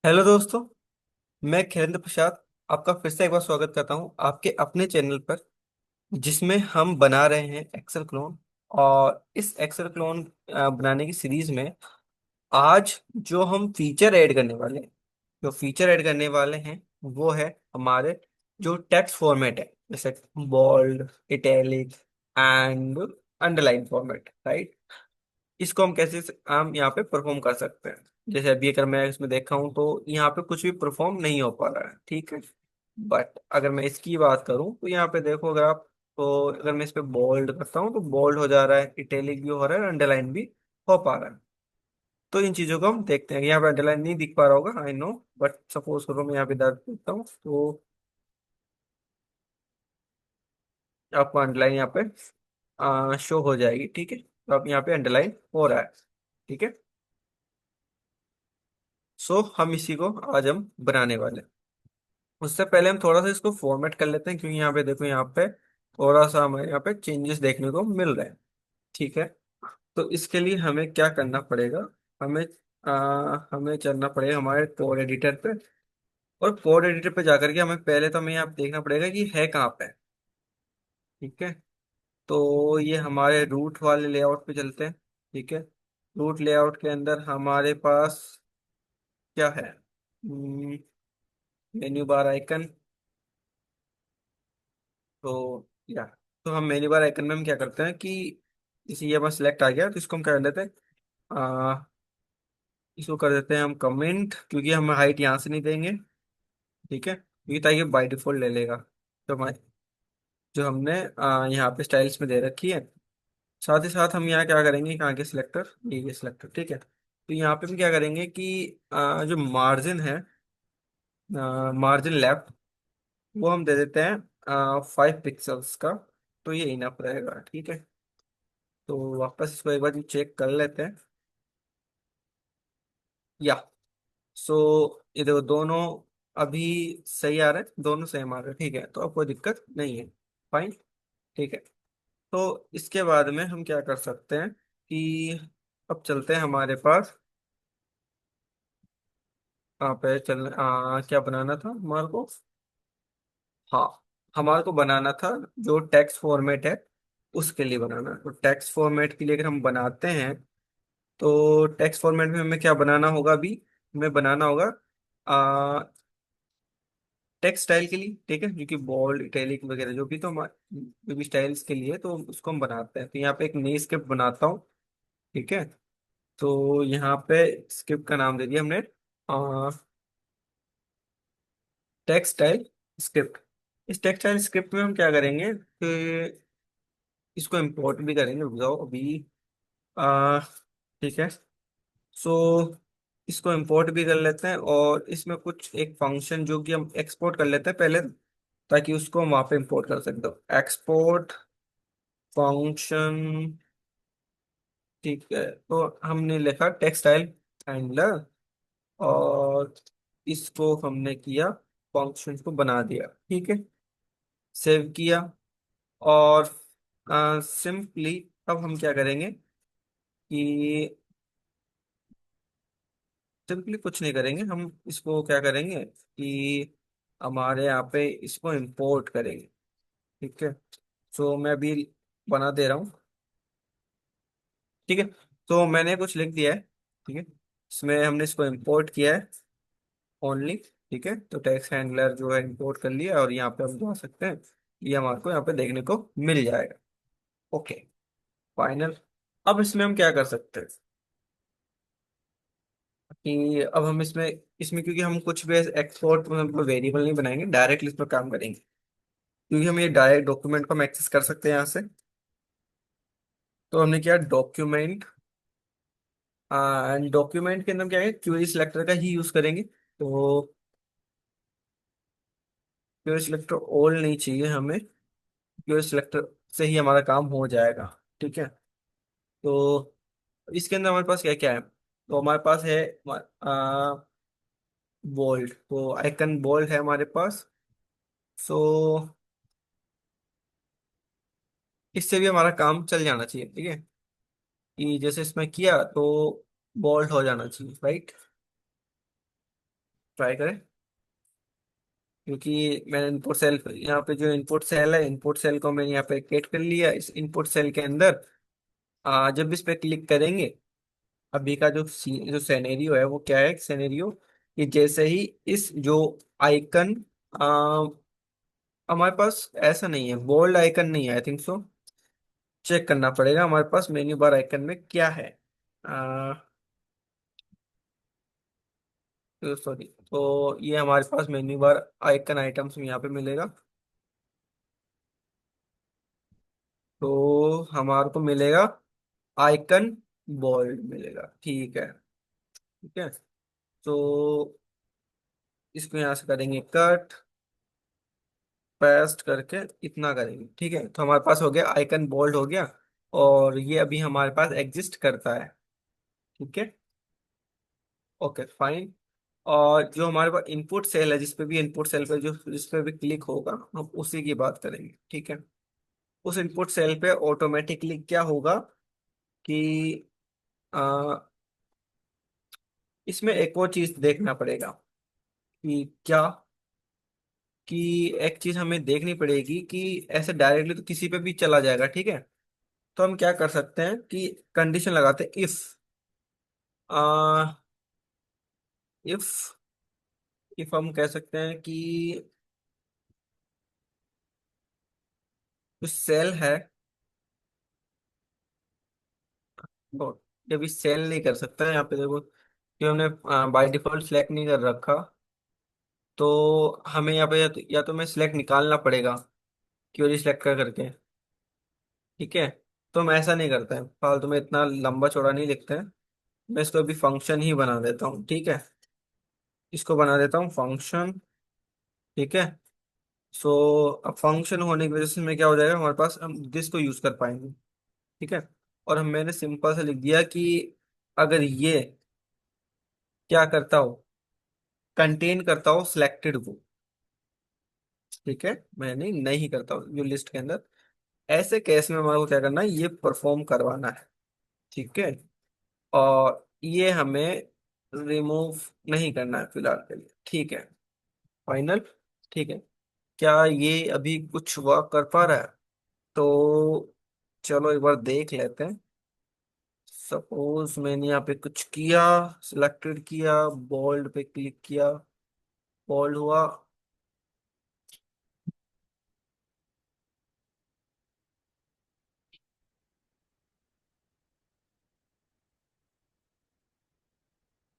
Hello दोस्तों। मैं खिरेंद्र प्रसाद आपका फिर से एक बार स्वागत करता हूं आपके अपने चैनल पर, जिसमें हम बना रहे हैं एक्सेल क्लोन। और इस एक्सेल क्लोन बनाने की सीरीज में आज जो फीचर ऐड करने वाले हैं वो है हमारे जो टेक्स्ट फॉर्मेट है, जैसे bold, italic and underline format, right. इसको हम यहाँ पे परफॉर्म कर सकते हैं। जैसे अभी अगर मैं इसमें देखा हूँ तो यहाँ पे कुछ भी परफॉर्म नहीं हो पा रहा है, ठीक है। बट अगर मैं इसकी बात करूँ तो यहाँ पे देखो, अगर आप तो अगर मैं इस पे बोल्ड करता हूँ तो बोल्ड हो जा रहा है, इटैलिक भी हो रहा है, अंडरलाइन भी हो पा रहा है। तो इन चीजों को हम देखते हैं। यहाँ पे अंडरलाइन नहीं दिख पा रहा होगा, आई नो, बट सपोज करो मैं यहाँ पे दर्ज करता हूँ तो आपको अंडरलाइन यहाँ पे शो हो जाएगी, ठीक है। तो अब यहाँ पे अंडरलाइन हो रहा है, ठीक है। सो हम इसी को आज हम बनाने वाले हैं। उससे पहले हम थोड़ा सा इसको फॉर्मेट कर लेते हैं, क्योंकि यहाँ पे देखो, यहाँ पे थोड़ा सा हमें यहाँ पे चेंजेस देखने को मिल रहे हैं, ठीक है। तो इसके लिए हमें क्या करना पड़ेगा, हमें हमें चलना पड़ेगा हमारे कोड एडिटर पे। और कोड एडिटर पे जाकर के हमें पहले तो हमें यहाँ देखना पड़ेगा कि है कहाँ पे, ठीक है। तो ये हमारे रूट वाले लेआउट पे चलते हैं, ठीक है। रूट लेआउट के अंदर हमारे पास क्या है, मेन्यू बार आइकन। तो या तो हम मेन्यू बार आइकन में हम क्या करते हैं कि जैसे ये हमारा सिलेक्ट आ गया तो इसको हम क्या कर लेते हैं, आ, इसको कर देते हैं हम कमेंट, क्योंकि हम हाइट यहाँ से नहीं देंगे, ठीक है, क्योंकि ताकि बाई डिफॉल्ट ले लेगा। तो हमारे जो हमने यहाँ पे स्टाइल्स में दे रखी है। साथ ही साथ हम यहाँ क्या करेंगे कि आगे सिलेक्टर, ये सिलेक्टर, ठीक है। तो यहाँ पे हम क्या करेंगे कि जो मार्जिन है, मार्जिन लेफ्ट, वो हम दे देते हैं 5 पिक्सल्स का। तो ये इनफ रहेगा, ठीक है। तो वापस इसको एक बार चेक कर लेते हैं। या सो ये देखो, दोनों अभी सही आ रहे हैं, दोनों सेम आ रहे हैं, ठीक है। तो अब कोई दिक्कत नहीं है, फाइन, ठीक है। तो इसके बाद में हम क्या कर सकते हैं कि अब चलते हैं हमारे पास, यहाँ पे क्या बनाना था हमारे को। हाँ, हमारे को बनाना था जो टेक्स्ट फॉर्मेट है उसके लिए बनाना है। तो टेक्स्ट फॉर्मेट के लिए अगर हम बनाते हैं तो टेक्स्ट फॉर्मेट में हमें क्या बनाना होगा, अभी हमें बनाना होगा टेक्स्ट स्टाइल के लिए, ठीक है, जो कि बोल्ड, इटैलिक वगैरह जो भी, तो हम जो भी स्टाइल्स के लिए तो उसको हम बनाते हैं। तो यहाँ पे एक नई स्क्रिप्ट बनाता हूँ, ठीक है। तो यहाँ पे स्क्रिप्ट का नाम दे दिया हमने टेक्स्ट स्टाइल स्क्रिप्ट। इस टेक्स्ट स्टाइल स्क्रिप्ट में हम क्या करेंगे कि इसको इंपोर्ट भी करेंगे, रुक जाओ अभी, आ, ठीक है। सो इसको इंपोर्ट भी कर लेते हैं, और इसमें कुछ एक फंक्शन जो कि हम एक्सपोर्ट कर लेते हैं पहले, ताकि उसको हम वहाँ पे इंपोर्ट कर सकते हो, एक्सपोर्ट फंक्शन, ठीक है। तो हमने लिखा टेक्सटाइल हैंडलर, और इसको हमने किया, फंक्शन को बना दिया, ठीक है, सेव किया। और सिंपली अब हम क्या करेंगे कि सिंपली कुछ नहीं करेंगे, हम इसको क्या करेंगे कि हमारे यहाँ पे इसको इंपोर्ट करेंगे, ठीक है। सो मैं अभी बना दे रहा हूँ, ठीक है। तो मैंने कुछ लिख दिया है, ठीक है। इसमें हमने इसको इंपोर्ट किया है ओनली, ठीक है। तो टेक्स्ट हैंडलर जो है इंपोर्ट कर लिया, और यहाँ पे हम जा सकते हैं, ये हमारे को यहाँ पे देखने को मिल जाएगा, ओके, फाइनल। अब इसमें हम क्या कर सकते हैं कि अब हम इसमें इसमें क्योंकि हम कुछ भी एक्सपोर्ट मतलब वेरिएबल नहीं बनाएंगे, डायरेक्टली इस पर काम करेंगे, क्योंकि हम ये डायरेक्ट डॉक्यूमेंट को हम एक्सेस कर सकते हैं यहाँ से। तो हमने किया डॉक्यूमेंट, एंड डॉक्यूमेंट के अंदर क्या है, क्वेरी सिलेक्टर का ही यूज करेंगे। तो क्वेरी सिलेक्टर ऑल नहीं चाहिए हमें, क्वेरी सिलेक्टर से ही हमारा काम हो जाएगा, ठीक है। तो इसके अंदर हमारे पास क्या क्या है, तो हमारे पास है बोल्ड, तो आइकन बोल्ड है हमारे पास। सो इससे भी हमारा काम चल जाना चाहिए, ठीक है, कि जैसे इसमें किया तो बोल्ड हो जाना चाहिए, राइट। ट्राई करें, क्योंकि मैंने इनपुट सेल, यहाँ पे जो इनपुट सेल है, इनपुट सेल को मैंने यहाँ पे क्रिएट कर लिया। इस इनपुट सेल के अंदर जब इस पे क्लिक करेंगे, अभी का जो सेनेरियो है वो क्या है, सेनेरियो कि जैसे ही इस जो आइकन, हमारे पास ऐसा नहीं है, बोल्ड आइकन नहीं है, आई थिंक सो। चेक करना पड़ेगा हमारे पास मेन्यू बार आइकन में क्या है। सॉरी, तो ये हमारे पास मेन्यू बार आइकन आइटम्स में यहाँ पे मिलेगा। तो हमारे को मिलेगा आइकन बोल्ड मिलेगा, ठीक है। ठीक है, तो इसको यहाँ से करेंगे कट, पेस्ट करके इतना करेंगे, ठीक है। तो हमारे पास हो गया आइकन बोल्ड हो गया, और ये अभी हमारे पास एग्जिस्ट करता है। ठीक है, ओके फाइन। और जो हमारे पास इनपुट सेल है, जिसपे भी इनपुट सेल पे जो जिस पे भी क्लिक होगा, हम उसी की बात करेंगे, ठीक है। उस इनपुट सेल पे ऑटोमेटिकली क्या होगा कि आ, इसमें एक और चीज देखना पड़ेगा कि क्या, कि एक चीज हमें देखनी पड़ेगी कि ऐसे डायरेक्टली तो किसी पे भी चला जाएगा, ठीक है। तो हम क्या कर सकते हैं कि कंडीशन लगाते हैं, इफ इफ हम कह सकते हैं कि जो सेल है, तो जब भी सेल नहीं कर सकता है यहाँ पे देखो, कि हमने बाय डिफॉल्ट सिलेक्ट नहीं कर रखा, तो हमें यहाँ पे या तो मैं सिलेक्ट निकालना पड़ेगा, क्वेरी सिलेक्ट कर करके। ठीक है, तो हम ऐसा नहीं करते हैं, फालतू में इतना लंबा चौड़ा नहीं लिखते हैं। मैं इसको अभी फंक्शन ही बना देता हूँ, ठीक है। इसको बना देता हूँ फंक्शन, ठीक है। सो अब फंक्शन होने की वजह से में क्या हो जाएगा, हमारे पास हम दिस को यूज कर पाएंगे, ठीक है। और हम मैंने सिंपल से लिख दिया कि अगर ये क्या करता हो, कंटेन करता हो सिलेक्टेड को, ठीक है, मैंने नहीं करता हूँ जो लिस्ट के अंदर, ऐसे केस में हमारे को क्या करना है, ये परफॉर्म करवाना है, ठीक है। और ये हमें रिमूव नहीं करना है फिलहाल के लिए, ठीक है, फाइनल। ठीक है, क्या ये अभी कुछ वर्क कर पा रहा है? तो चलो एक बार देख लेते हैं। सपोज मैंने यहाँ पे कुछ किया, सिलेक्टेड किया, बोल्ड पे क्लिक किया, बोल्ड हुआ।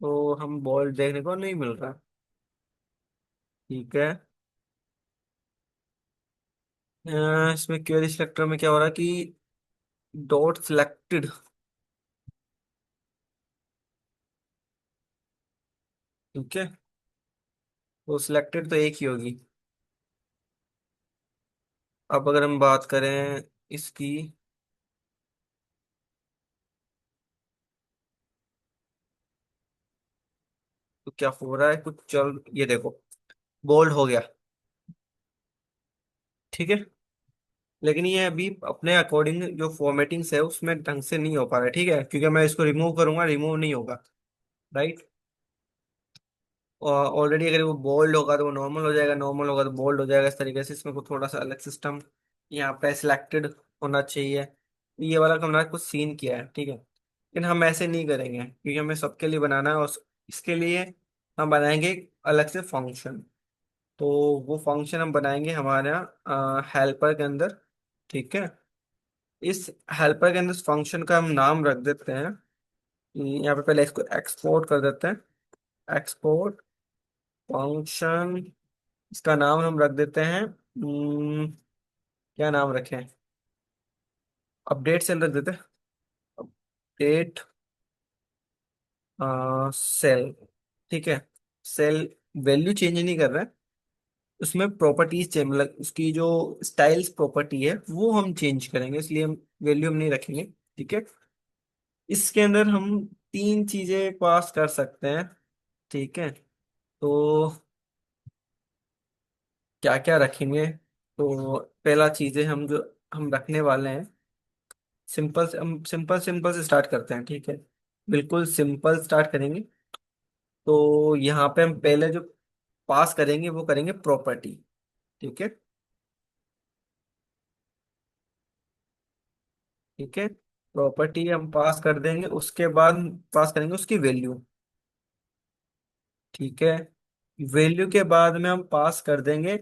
तो हम बोल्ड देखने को नहीं मिल रहा, ठीक है। इसमें क्वेरी सिलेक्टर में क्या हो रहा है कि डॉट सिलेक्टेड, ठीक है। तो सिलेक्टेड तो एक ही होगी। अब अगर हम बात करें इसकी, तो क्या हो रहा है कुछ, चल ये देखो, बोल्ड हो गया, ठीक है। लेकिन ये अभी अपने अकॉर्डिंग जो फॉर्मेटिंग है उसमें ढंग से नहीं हो पा रहा है, ठीक है, क्योंकि मैं इसको रिमूव करूंगा, रिमूव नहीं होगा, राइट। ऑलरेडी अगर वो बोल्ड होगा तो वो नॉर्मल हो जाएगा, नॉर्मल होगा तो बोल्ड हो जाएगा, इस तरीके से इसमें को थोड़ा सा अलग सिस्टम यहाँ पे सिलेक्टेड होना चाहिए। ये वाला हमने कुछ सीन किया है, ठीक है। लेकिन हम ऐसे नहीं करेंगे, क्योंकि हमें सबके लिए बनाना है, और इसके लिए हम बनाएंगे एक अलग से फंक्शन। तो वो फंक्शन हम बनाएंगे हमारे यहाँ हेल्पर के अंदर, ठीक है। इस हेल्पर के अंदर फंक्शन का हम नाम रख देते हैं, यहाँ पे पहले इसको एक्सपोर्ट कर देते हैं, एक्सपोर्ट फंक्शन। इसका नाम हम रख देते हैं, क्या नाम रखें, अपडेट सेल रख देते हैं, अपडेट सेल, ठीक है। सेल वैल्यू चेंज नहीं कर रहे हैं, उसमें प्रॉपर्टीज चेंज, मतलब उसकी जो स्टाइल्स प्रॉपर्टी है वो हम चेंज करेंगे, इसलिए हम वैल्यू हम नहीं रखेंगे, ठीक है। इसके अंदर हम तीन चीजें पास कर सकते हैं, ठीक है। तो क्या क्या रखेंगे, तो पहला चीजें हम जो हम रखने वाले हैं, सिंपल से हम सिंपल सिंपल से स्टार्ट करते हैं, ठीक है। बिल्कुल सिंपल स्टार्ट करेंगे। तो यहाँ पे हम पहले जो पास करेंगे वो करेंगे प्रॉपर्टी। ठीक है। ठीक है, प्रॉपर्टी हम पास कर देंगे, उसके बाद पास करेंगे उसकी वैल्यू। ठीक है, वैल्यू के बाद में हम पास कर देंगे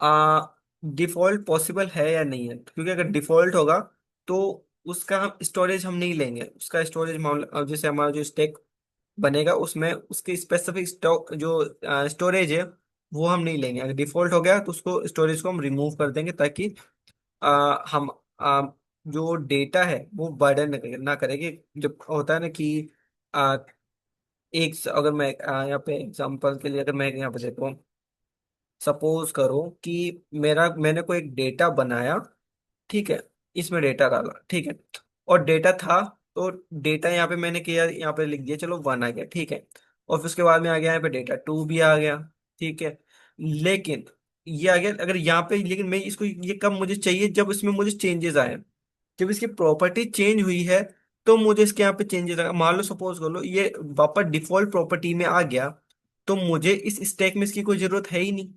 आ डिफॉल्ट पॉसिबल है या नहीं है, क्योंकि अगर डिफॉल्ट होगा तो उसका हम स्टोरेज हम नहीं लेंगे, उसका स्टोरेज मामला जैसे हमारा जो स्टेक बनेगा उसमें उसकी स्पेसिफिक स्टॉक जो स्टोरेज है वो हम नहीं लेंगे। अगर डिफॉल्ट हो गया तो उसको स्टोरेज को हम रिमूव कर देंगे, ताकि हम जो डेटा है वो बर्डन ना करेगी। जब होता है ना कि आ, अगर मैं यहाँ पे एग्जांपल के लिए अगर मैं यहाँ पे देखूँ, सपोज करो कि मैंने कोई एक डेटा बनाया। ठीक है, इसमें डेटा डाला। ठीक है, और डेटा था, तो डेटा यहाँ पे मैंने किया, यहाँ पे लिख दिया, चलो 1 आ गया। ठीक है, और फिर उसके बाद में आ गया यहाँ पे डेटा 2 भी आ गया। ठीक है, लेकिन ये आ गया अगर यहाँ पे, लेकिन मैं इसको ये कब मुझे चाहिए, जब इसमें मुझे चेंजेस आए, जब इसकी प्रॉपर्टी चेंज हुई है, तो मुझे इसके यहाँ पे चेंजेस आएगा। मान लो सपोज कर लो ये वापस डिफॉल्ट प्रॉपर्टी में आ गया, तो मुझे इस स्टैक में इसकी कोई जरूरत है ही नहीं।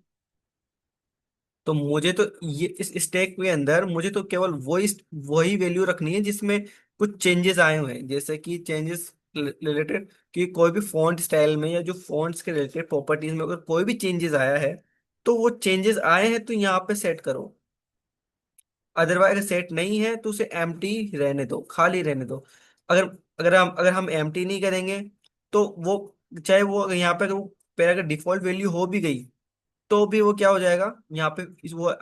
तो मुझे तो ये इस स्टैक के अंदर मुझे तो केवल वही वही वैल्यू रखनी है जिसमें कुछ चेंजेस आए हुए हैं, जैसे कि चेंजेस रिलेटेड, कि कोई भी फॉन्ट स्टाइल में या जो फॉन्ट्स के रिलेटेड प्रॉपर्टीज में अगर कोई भी चेंजेस आया है, तो वो चेंजेस आए हैं तो यहाँ पे सेट करो। अदरवाइज अगर सेट नहीं है तो उसे एम्प्टी रहने दो, खाली रहने दो। अगर अगर हम एम्प्टी नहीं करेंगे, तो वो चाहे वो अगर यहाँ पे अगर वो पहले अगर डिफॉल्ट वैल्यू हो भी गई, तो भी वो क्या हो जाएगा, यहाँ पे वो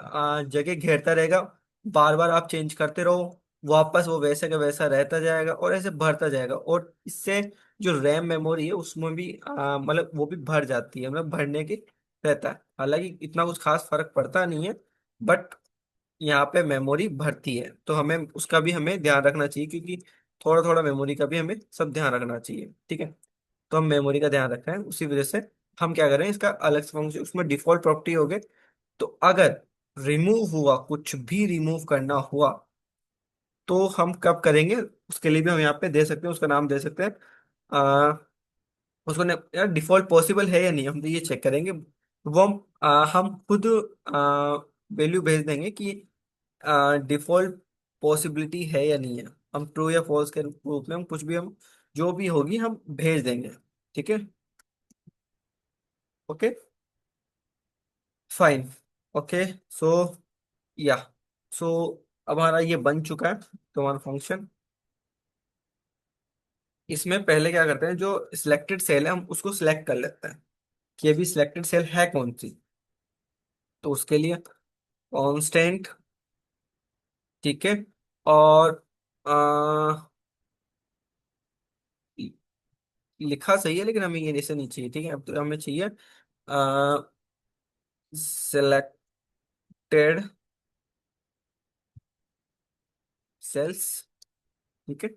जगह घेरता रहेगा। बार बार आप चेंज करते रहो, वापस वो वैसे का वैसा रहता जाएगा और ऐसे भरता जाएगा, और इससे जो रैम मेमोरी है उसमें भी मतलब वो भी भर जाती है, मतलब भरने की रहता है। हालांकि इतना कुछ खास फर्क पड़ता नहीं है, बट यहाँ पे मेमोरी भरती है, तो हमें ध्यान रखना चाहिए, क्योंकि थोड़ा थोड़ा मेमोरी का भी हमें सब ध्यान रखना चाहिए। ठीक है, तो हम मेमोरी का ध्यान रख रहे हैं, उसी वजह से हम क्या करें, इसका अलग से फंक्शन उसमें डिफॉल्ट प्रॉपर्टी हो गए। तो अगर रिमूव हुआ, कुछ भी रिमूव करना हुआ, तो हम कब करेंगे, उसके लिए भी हम यहाँ पे दे सकते हैं, उसका नाम दे सकते हैं आ, उसको यार डिफॉल्ट पॉसिबल है या नहीं, हम तो ये चेक करेंगे। वो हम खुद वैल्यू भेज देंगे कि डिफॉल्ट पॉसिबिलिटी है या नहीं है। हम ट्रू या फॉल्स के रूप में हम कुछ भी हम जो भी होगी हम भेज देंगे। ठीक है। Okay, fine. ओके, सो या सो अब हमारा ये बन चुका है, तो हमारा फंक्शन, इसमें पहले क्या करते हैं, जो सिलेक्टेड सेल है हम उसको सिलेक्ट कर लेते हैं कि अभी सिलेक्टेड सेल है कौन सी। तो उसके लिए कांस्टेंट। ठीक है, और लिखा सही है लेकिन हमें ये ऐसे नहीं चाहिए। ठीक है, अब तो हमें चाहिए सिलेक्टेड सेल्स। ठीक है,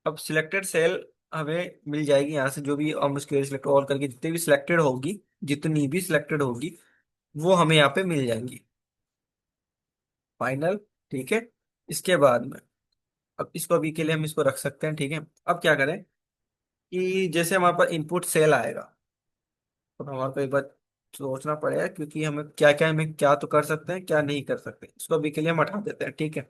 अब सिलेक्टेड सेल हमें मिल जाएगी यहाँ से, जो भी हम उसके सिलेक्ट ऑल करके जितनी भी सिलेक्टेड होगी, जितनी भी सिलेक्टेड होगी वो हमें यहाँ पे मिल जाएंगी। फाइनल। ठीक है, इसके बाद में अब इसको अभी के लिए हम इसको रख सकते हैं। ठीक है, अब क्या करें कि जैसे हमारे पास इनपुट सेल आएगा, तो हमारे को एक बार सोचना पड़ेगा, क्योंकि हमें क्या तो कर सकते हैं क्या नहीं कर सकते, इसको अभी के लिए हम हटा देते हैं। ठीक है,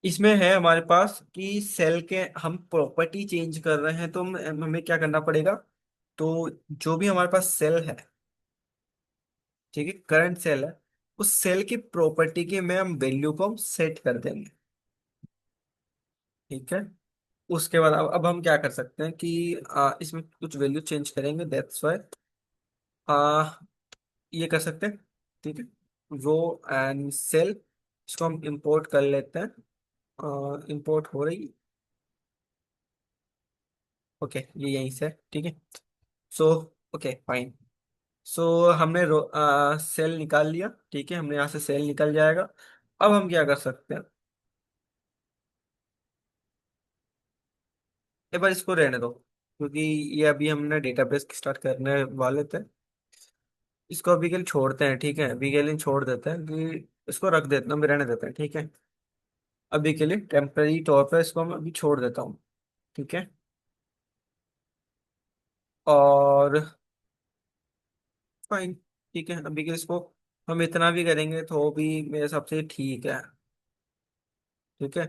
इसमें है हमारे पास कि सेल के हम प्रॉपर्टी चेंज कर रहे हैं, तो हमें क्या करना पड़ेगा, तो जो भी हमारे पास सेल है, ठीक है, करंट सेल है, उस सेल की प्रॉपर्टी के में हम वैल्यू को हम सेट कर देंगे। ठीक है, उसके बाद अब हम क्या कर सकते हैं कि इसमें कुछ वैल्यू चेंज करेंगे, दैट्स वाई ये कर सकते हैं। ठीक है, रो एंड सेल, इसको हम इंपोर्ट कर लेते हैं। इंपोर्ट हो रही। ओके, ये यहीं से। ठीक है, सो ओके फाइन। सो हमने सेल निकाल लिया। ठीक है, हमने यहाँ से सेल निकल जाएगा। अब हम क्या कर सकते हैं, एक बार इसको रहने दो, क्योंकि ये अभी हमने डेटाबेस स्टार्ट करने वाले थे। इसको अभी के लिए छोड़ते हैं। ठीक है, अभी के लिए छोड़ देते हैं कि इसको रख देते हैं, हम रहने देते हैं। ठीक है, अभी के लिए टेम्परेरी तौर पर इसको हम अभी छोड़ देता हूँ। ठीक है, और फाइन। ठीक है, अभी के इसको हम इतना भी करेंगे तो भी मेरे हिसाब से ठीक है। ठीक है,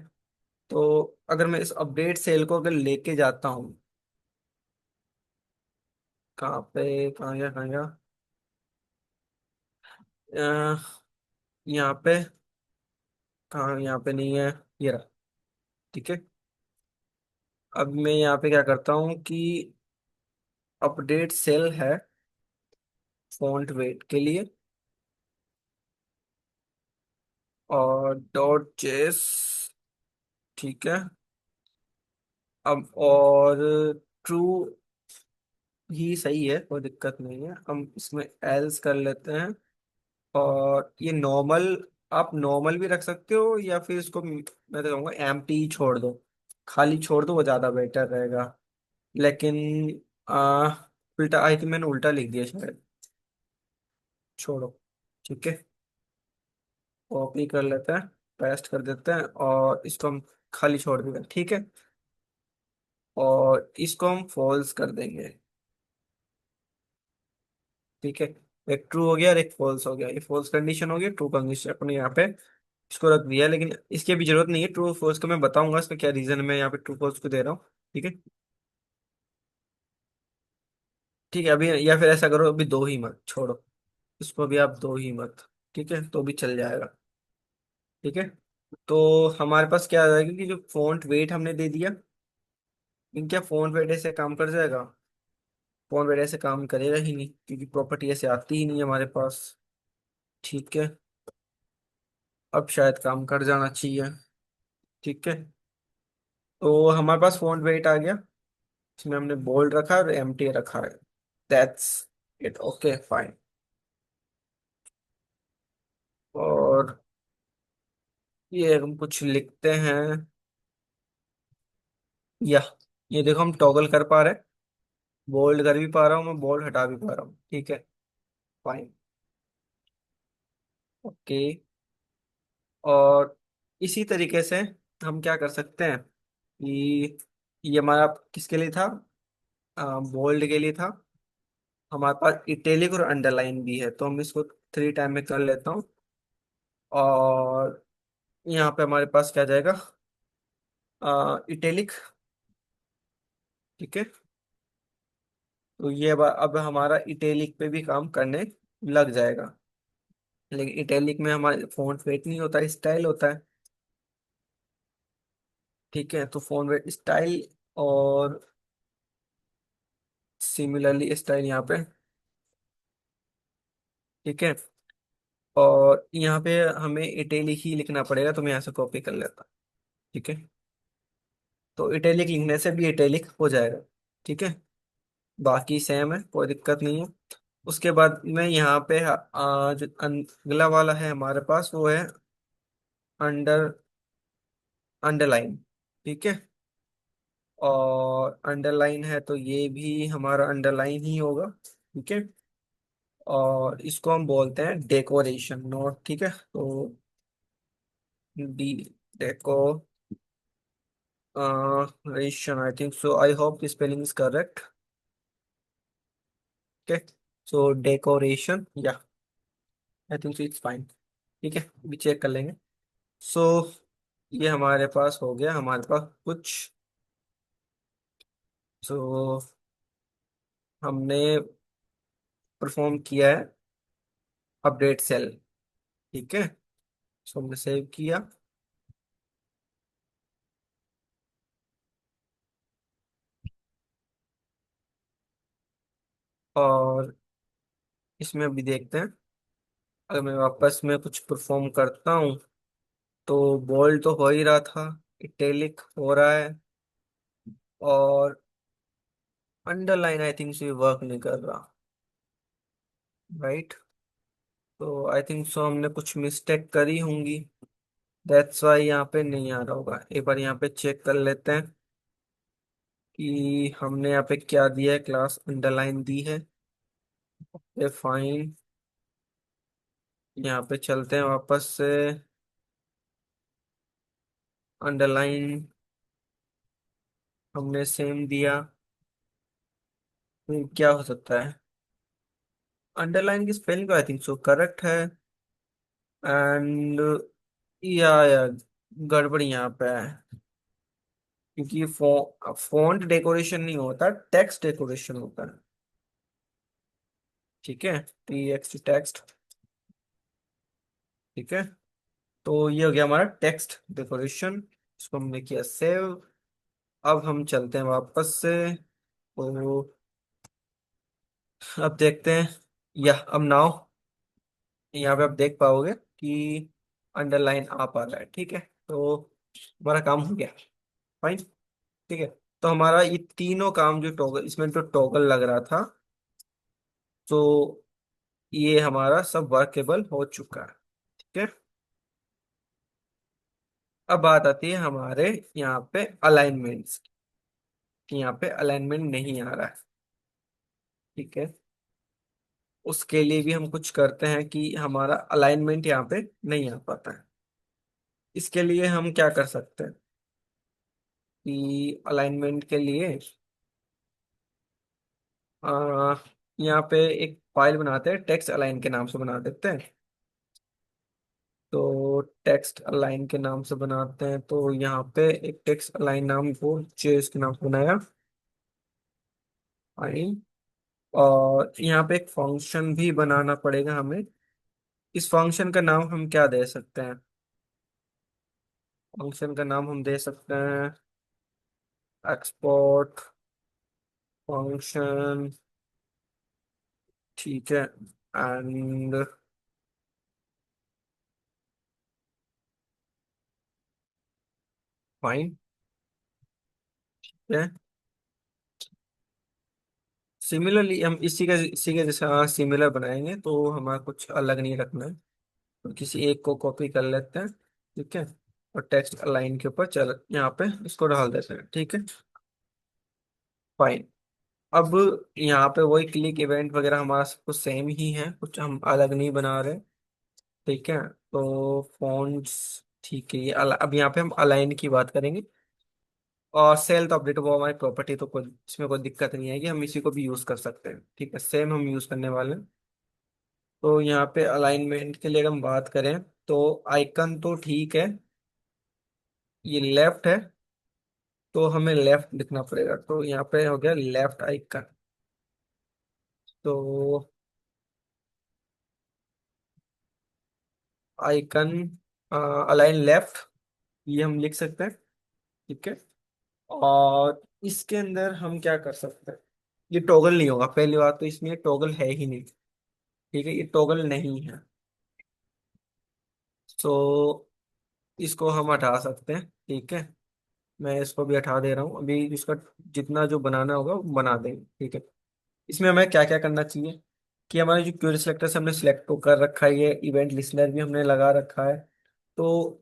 तो अगर मैं इस अपडेट सेल को अगर लेके जाता हूँ, कहाँ पे, कहाँ गया, कहाँ गया, अह, यहाँ पे, कहाँ, यहाँ पे नहीं है, ये रहा। ठीक है, अब मैं यहाँ पे क्या करता हूँ कि अपडेट सेल है फॉन्ट वेट के लिए, और डॉट जेस। ठीक है, अब और ट्रू ही सही है, कोई दिक्कत नहीं है, हम इसमें एल्स कर लेते हैं। और ये नॉर्मल, आप नॉर्मल भी रख सकते हो, या फिर इसको मैं तो कहूँगा एम्प्टी ही छोड़ दो, खाली छोड़ दो, वो ज़्यादा बेटर रहेगा। लेकिन आ, उल्टा, आई थिंक मैंने उल्टा लिख दिया शायद, छोड़ो। ठीक है, कॉपी कर लेते हैं, पेस्ट कर देते हैं, और इसको हम खाली छोड़ देते हैं। ठीक है, और इसको हम फॉल्स कर देंगे। ठीक है, एक ट्रू हो गया और एक फॉल्स हो गया, ये फॉल्स कंडीशन हो गई, ट्रू कंडीशन अपने यहाँ पे इसको रख दिया। लेकिन इसकी अभी जरूरत नहीं है, ट्रू फॉल्स को मैं बताऊंगा इसका क्या रीजन है, मैं यहाँ पे ट्रू फॉल्स को दे रहा हूँ। ठीक है, ठीक है, अभी या फिर ऐसा करो, अभी दो ही मत, छोड़ो, इसको भी आप दो ही मत। ठीक है, तो भी चल जाएगा। ठीक है, तो हमारे पास क्या आ जाएगा कि जो फॉन्ट वेट हमने दे दिया, इन क्या फॉन्ट वेट ऐसे काम कर जाएगा? फॉन्ट वेट ऐसे काम करेगा ही नहीं, क्योंकि प्रॉपर्टी ऐसे आती ही नहीं है हमारे पास। ठीक है, अब शायद काम कर जाना चाहिए। ठीक है, तो हमारे पास फॉन्ट वेट आ गया, इसमें हमने बोल्ड रखा है और एम्प्टी रखा है। That's it, okay fine. और ये हम कुछ लिखते हैं, या ये देखो हम टॉगल कर पा रहे हैं, बोल्ड कर भी पा रहा हूँ मैं, बोल्ड हटा भी पा रहा हूँ। ठीक है, फाइन, ओके। और इसी तरीके से हम क्या कर सकते हैं कि ये हमारा किसके लिए था, बोल्ड के लिए था। हमारे पास इटैलिक और अंडरलाइन भी है, तो हम इसको थ्री टाइम में कर लेता हूँ। और यहाँ पे हमारे पास क्या जाएगा, इटैलिक। ठीक है, तो ये अब हमारा इटैलिक पे भी काम करने लग जाएगा। लेकिन इटैलिक में हमारे फॉन्ट वेट नहीं होता, स्टाइल होता है। ठीक है, तो फॉन्ट वेट स्टाइल, और सिमिलरली स्टाइल यहाँ पे। ठीक है, और यहाँ पे हमें इटैलिक ही लिखना पड़ेगा, तो मैं यहाँ से कॉपी कर लेता। ठीक है, तो इटैलिक लिखने से भी इटैलिक हो जाएगा। ठीक है, बाकी सेम है, कोई दिक्कत नहीं है। उसके बाद में यहाँ पे जो अगला वाला है हमारे पास, वो है अंडर अंडरलाइन। ठीक है, और अंडरलाइन है तो ये भी हमारा अंडरलाइन ही होगा। ठीक है, और इसको हम बोलते हैं डेकोरेशन नोट। ठीक है, तो D decoration, I think so, I hope spelling is correct. Okay, so decoration, या I think so it's fine. ठीक है, अभी चेक कर लेंगे। सो ये हमारे पास हो गया, हमारे पास कुछ। सो हमने परफॉर्म किया है अपडेट सेल। ठीक है, सो हमने सेव किया, और इसमें अभी देखते हैं, अगर मैं वापस में कुछ परफॉर्म करता हूँ, तो बोल्ड तो हो ही रहा था, इटैलिक हो रहा है, और अंडरलाइन आई थिंक से वर्क नहीं कर रहा। राइट, तो आई थिंक सो हमने कुछ मिस्टेक करी होंगी, दैट्स वाई यहाँ पे नहीं आ रहा होगा। एक बार यहाँ पे चेक कर लेते हैं कि हमने यहाँ पे क्या दिया है, क्लास अंडरलाइन दी है। ये फाइन, यहाँ पे चलते हैं वापस से, अंडरलाइन हमने सेम दिया, क्या हो सकता है? अंडरलाइन की spelling I think so correct है। एंड या गड़बड़ी यहाँ पे है, क्योंकि फॉन्ट डेकोरेशन नहीं होता, टेक्स्ट डेकोरेशन होता है। ठीक है, टेक्स्ट टेक्स्ट। ठीक है, तो ये हो गया हमारा टेक्स्ट डेकोरेशन। इसको हमने किया सेव। अब हम चलते हैं वापस से। तो अब देखते हैं, या अब नाउ यहाँ पे आप देख पाओगे कि अंडरलाइन आ पा रहा है। ठीक है, तो हमारा काम हो गया। फाइन। ठीक है, तो हमारा ये तीनों काम जो टॉगल, इसमें जो टॉगल लग रहा था, तो ये हमारा सब वर्केबल हो चुका है। ठीक है, अब बात आती है हमारे यहाँ पे अलाइनमेंट्स की। यहाँ पे अलाइनमेंट नहीं आ रहा है। ठीक है, उसके लिए भी हम कुछ करते हैं कि हमारा अलाइनमेंट यहाँ पे नहीं आ पाता है। इसके लिए हम क्या कर सकते हैं कि अलाइनमेंट के लिए आ, यहाँ पे एक फाइल बनाते हैं, टेक्स्ट अलाइन के नाम से बना देते हैं। तो टेक्स्ट अलाइन के नाम से बनाते हैं, तो यहाँ पे एक टेक्स्ट अलाइन नाम को चेस के नाम से बनाया। फाइन। और यहाँ पे एक फंक्शन भी बनाना पड़ेगा हमें। इस फंक्शन का नाम हम क्या दे सकते हैं? फंक्शन का नाम हम दे सकते हैं एक्सपोर्ट फंक्शन। ठीक है, एंड फाइन है। सिमिलरली हम इसी के जैसा सिमिलर बनाएंगे, तो हमारा कुछ अलग नहीं रखना है। तो किसी एक को कॉपी कर लेते हैं। ठीक है, और टेक्स्ट अलाइन के ऊपर चल यहाँ पे इसको डाल देते हैं। ठीक है, फाइन। अब यहाँ पे वही क्लिक इवेंट वगैरह हमारा सब कुछ सेम ही है, कुछ हम अलग नहीं बना रहे। ठीक है, तो फॉन्ट्स ठीक है, अब यहाँ पे हम अलाइन की बात करेंगे। और सेल तो अपडेट वो हमारी प्रॉपर्टी, तो कोई इसमें कोई दिक्कत नहीं आएगी, हम इसी को भी यूज कर सकते हैं। ठीक है, सेम हम यूज करने वाले हैं। तो यहाँ पे अलाइनमेंट के लिए अगर हम बात करें, तो आइकन तो ठीक है, ये लेफ्ट है, तो हमें लेफ्ट लिखना पड़ेगा। तो यहाँ पे हो गया लेफ्ट आइकन। तो आइकन अलाइन लेफ्ट, ये हम लिख सकते हैं। ठीक है, और इसके अंदर हम क्या कर सकते हैं? ये टॉगल नहीं होगा, पहली बात तो इसमें टॉगल है ही नहीं। ठीक है, ये टॉगल नहीं है। तो इसको हम हटा सकते हैं। ठीक है, मैं इसको भी हटा दे रहा हूँ अभी। इसका जितना जो बनाना होगा वो बना देंगे। ठीक है, इसमें हमें क्या क्या करना चाहिए कि हमारे जो क्वेरी सिलेक्टर से हमने सिलेक्ट तो कर रखा है, ये इवेंट लिसनर भी हमने लगा रखा है। तो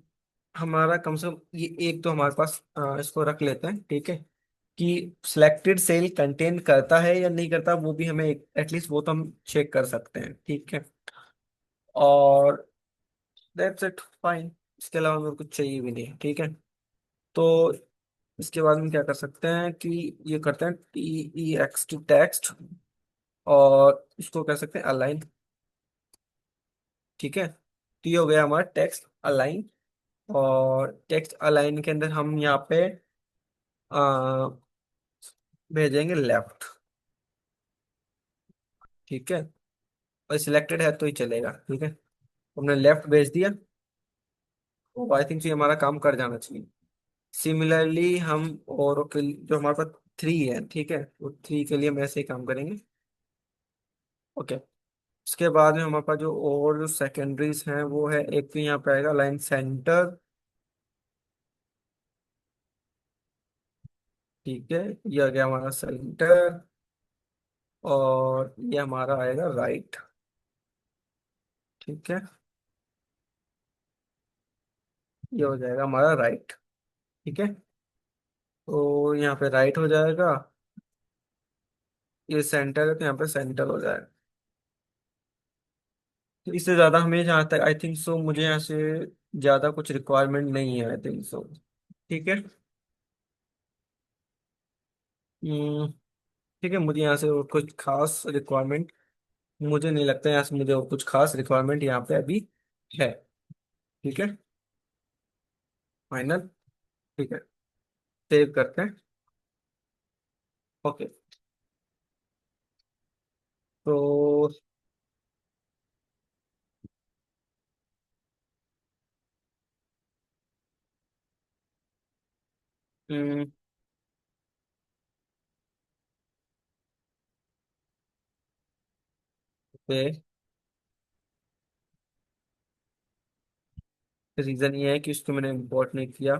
हमारा कम से कम ये एक तो हमारे पास इसको रख लेते हैं। ठीक है, कि सिलेक्टेड सेल कंटेन करता है या नहीं करता, वो भी हमें एटलीस्ट वो तो हम चेक कर सकते हैं। ठीक है, और दैट्स इट, फाइन। इसके अलावा हमें कुछ चाहिए भी नहीं। ठीक है, तो इसके बाद हम क्या कर सकते हैं कि ये करते हैं T E x T text, और इसको कर सकते हैं अलाइन। ठीक है, तो ये हो गया हमारा टेक्स्ट अलाइन। और टेक्स्ट अलाइन के अंदर हम यहाँ पे आ, भेजेंगे लेफ्ट। ठीक है, और सिलेक्टेड है तो ही चलेगा। ठीक है, हमने लेफ्ट भेज दिया, तो आई थिंक ये हमारा काम कर जाना चाहिए। सिमिलरली हम और जो हमारे पास थ्री है, ठीक है, वो थ्री के लिए हम ऐसे ही काम करेंगे। ओके, उसके बाद में हमारे पास जो और जो सेकेंडरीज हैं वो है, एक तो यहाँ पे आएगा लाइन सेंटर। ठीक है, ये आ गया हमारा सेंटर, और ये हमारा आएगा राइट। ठीक है, ये हो जाएगा हमारा राइट। ठीक है, तो यहाँ पे राइट हो जाएगा। ये सेंटर है, तो यहाँ पे सेंटर हो जाएगा। तो इससे ज्यादा हमें जहाँ तक आई थिंक सो, मुझे यहाँ से ज्यादा कुछ रिक्वायरमेंट नहीं है आई थिंक सो। ठीक है, ठीक है, मुझे यहाँ से और कुछ खास रिक्वायरमेंट, मुझे नहीं लगता यहाँ से मुझे और कुछ खास रिक्वायरमेंट यहाँ पे अभी है। ठीक है, फाइनल। ठीक है, सेव करते हैं। ओके। तो रीजन ये है कि उसको मैंने इम्पोर्ट नहीं किया।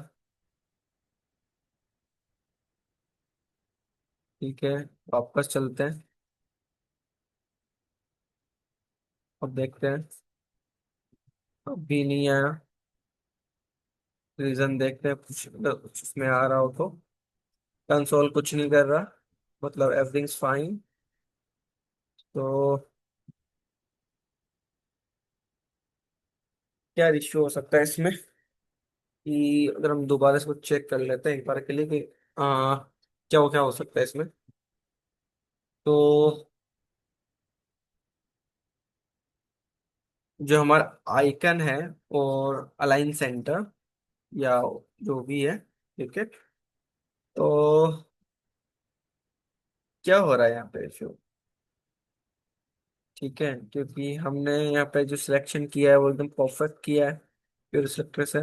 ठीक है, वापस चलते हैं। अब देखते हैं, अब भी नहीं आया। रीजन देखते हैं, कुछ उसमें आ रहा हो तो। कंसोल कुछ नहीं कर रहा, मतलब एवरीथिंग्स फाइन। तो क्या इश्यू हो सकता है इसमें, कि अगर हम दोबारा इसको चेक कर लेते हैं एक बार के लिए कि क्या हो सकता है इसमें। तो जो हमारा आइकन है और अलाइन सेंटर, या जो भी है, ठीक है। तो क्या हो रहा है यहाँ पे इशू? ठीक है, क्योंकि हमने यहाँ पे जो सिलेक्शन किया है वो एकदम परफेक्ट किया है प्योर सिलेक्टर से।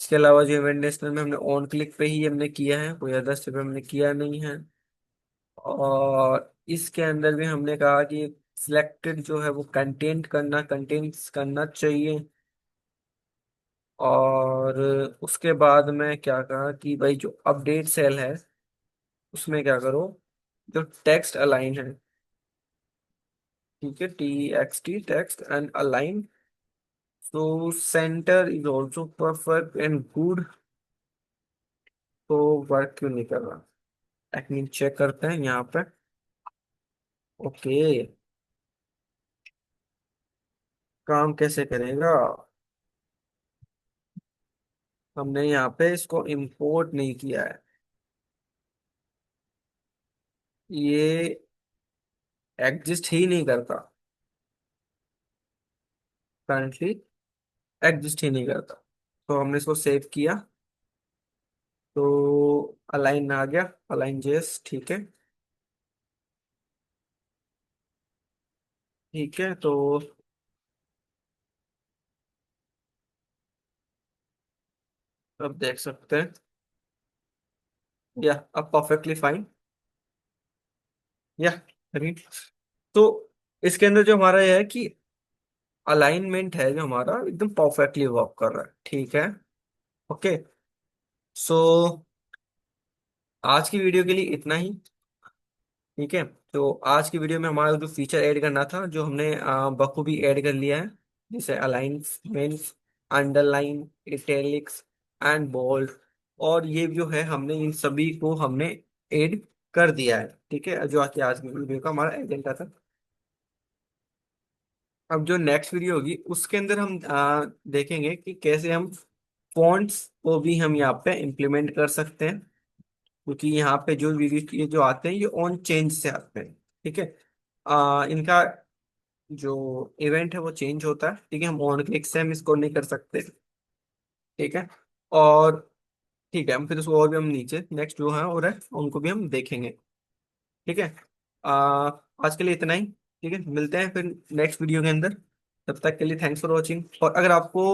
इसके अलावा जो इवेंट नेशनल में हमने ऑन क्लिक पे ही हमने किया है, कोई अदर स्टेप हमने किया नहीं है। और इसके अंदर भी हमने कहा कि सिलेक्टेड जो है वो कंटेंट्स करना चाहिए। और उसके बाद में क्या कहा कि भाई जो अपडेट सेल है उसमें क्या करो, जो टेक्स्ट अलाइन है, ठीक है, TXT टेक्स्ट एंड अलाइन, तो centre is also perfect and good. तो वर्क क्यों नहीं कर रहा? टेक्निक चेक करते हैं यहाँ पे। ओके, काम कैसे करेगा? हमने यहाँ पे इसको इंपोर्ट नहीं किया है, ये एग्जिस्ट ही नहीं करता, करंटली एग्जिस्ट ही नहीं करता। तो हमने इसको सेव किया, तो अलाइन आ गया, अलाइन जेस, ठीक है। ठीक है, तो अब देख सकते हैं, या अब परफेक्टली फाइन, या अभी। तो इसके अंदर जो हमारा ये है कि अलाइनमेंट है जो हमारा एकदम परफेक्टली वर्क कर रहा है, ठीक है। ओके, सो आज की वीडियो के लिए इतना ही। ठीक है, तो आज की वीडियो में हमारा जो फीचर ऐड करना था, जो हमने बखूबी ऐड कर लिया है, जैसे alignments, underline, italics and bold. और ये जो है हमने इन सभी को हमने ऐड कर दिया है, ठीक है, जो आज की वीडियो का हमारा एजेंडा था। अब जो नेक्स्ट वीडियो होगी उसके अंदर हम देखेंगे कि कैसे हम फॉन्ट्स को भी हम यहाँ पे इम्प्लीमेंट कर सकते हैं, क्योंकि यहाँ पे जो वीडियो ये जो आते हैं ये ऑन चेंज से आते हैं। ठीक है, इनका जो इवेंट है वो चेंज होता है, ठीक है, हम ऑन क्लिक से हम इसको नहीं कर सकते। ठीक है, और ठीक है, हम फिर उसको और भी हम नीचे नेक्स्ट जो है और है उनको भी हम देखेंगे। ठीक है, आ, आज के लिए इतना ही। ठीक है, मिलते हैं फिर नेक्स्ट वीडियो के अंदर। तब तक के लिए थैंक्स फॉर वॉचिंग, और अगर आपको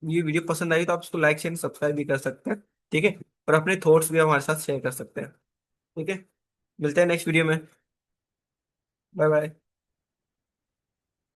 ये वीडियो पसंद आई तो आप इसको लाइक शेयर सब्सक्राइब भी कर सकते हैं। ठीक है, और अपने थॉट्स भी हमारे साथ शेयर कर सकते हैं। ठीक है, मिलते हैं नेक्स्ट वीडियो में। Bye bye.